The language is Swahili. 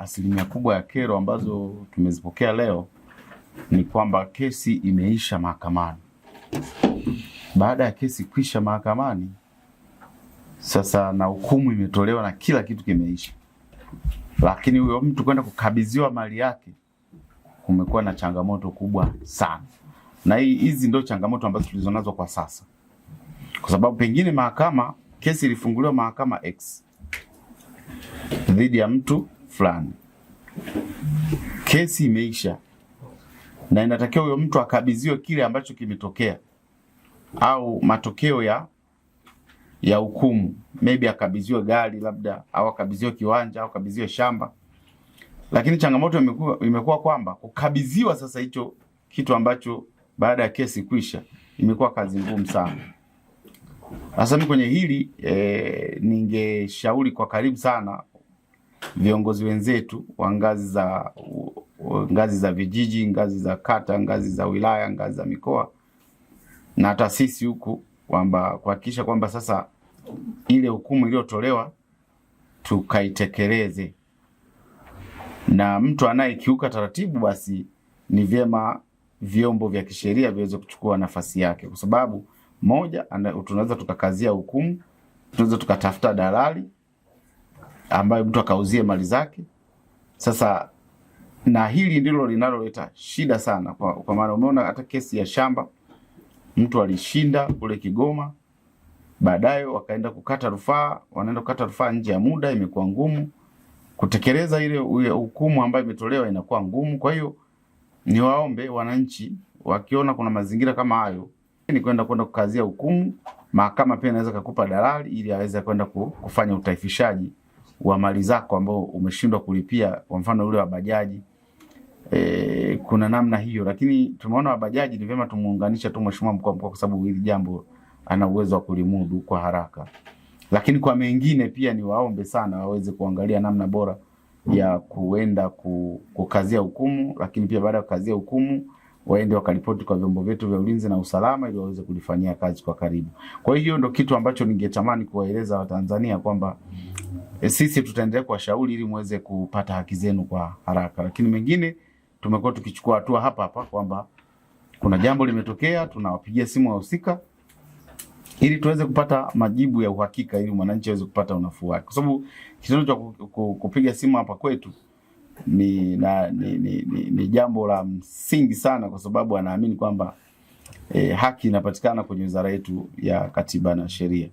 asilimia kubwa ya kero ambazo tumezipokea leo ni kwamba kesi imeisha mahakamani. Baada ya kesi kuisha mahakamani, sasa na hukumu imetolewa na kila kitu kimeisha, lakini huyo mtu kwenda kukabidhiwa mali yake kumekuwa na changamoto kubwa sana. Na hizi ndio changamoto ambazo tulizonazo kwa sasa, kwa sababu pengine kesi ilifunguliwa mahakama X dhidi ya mtu fulani, kesi imeisha na inatakiwa huyo mtu akabidhiwe kile ambacho kimetokea au matokeo ya hukumu, maybe akabidhiwe gari labda, au akabidhiwe kiwanja, au akabidhiwe shamba. Lakini changamoto imekuwa kwamba kukabidhiwa sasa hicho kitu ambacho baada ya kesi kuisha imekuwa kazi ngumu sana. Sasa mimi kwenye hili ningeshauri kwa karibu sana viongozi wenzetu wa ngazi za vijiji, ngazi za kata, ngazi za wilaya, ngazi za mikoa na hata sisi huku, kwamba kuhakikisha kwamba sasa ile hukumu iliyotolewa tukaitekeleze, na mtu anayekiuka taratibu basi ni vyema vyombo vya kisheria viweze kuchukua nafasi yake, kwa sababu moja, tunaweza tukakazia hukumu, tunaweza tukatafuta dalali ambaye mtu akauzie mali zake. Sasa na hili ndilo linaloleta shida sana, kwa maana umeona hata kesi ya shamba mtu alishinda kule Kigoma, baadaye wakaenda kukata rufaa, wanaenda kukata rufaa nje ya muda, imekuwa ngumu kutekeleza ile hukumu ambayo imetolewa, inakuwa ngumu. Kwa hiyo niwaombe wananchi, wakiona kuna mazingira kama hayo, ni kwenda kukazia hukumu. Mahakama pia inaweza kukupa dalali ili aweze kwenda kufanya utaifishaji wa mali zako ambao umeshindwa kulipia, kwa mfano ule wa bajaji. Kuna namna hiyo, lakini tumeona wa bajaji ni vyema tumuunganisha tu Mheshimiwa Mkuu wa Mkoa, kwa sababu hili jambo ana uwezo wa kulimudu kwa haraka. Lakini kwa mengine pia ni waombe sana waweze kuangalia namna bora ya kuenda kukazia hukumu, lakini pia baada ya kukazia hukumu waende wakaripoti kwa vyombo vyetu vya ulinzi na usalama ili waweze kulifanyia kazi kwa karibu. Kwa hiyo ndio kitu ambacho ningetamani kuwaeleza Watanzania kwamba sisi tutaendelea kuwashauri ili muweze kupata haki zenu kwa haraka, lakini mengine tumekuwa tukichukua hatua hapa kwamba kuna jambo limetokea, tunawapigia simu wahusika ili tuweze kupata majibu ya uhakika, ili mwananchi aweze kupata unafuu wake, kwa sababu kitendo cha kupiga simu hapa kwetu ni jambo la msingi sana, kwa sababu anaamini kwamba haki inapatikana kwenye wizara yetu ya Katiba na Sheria.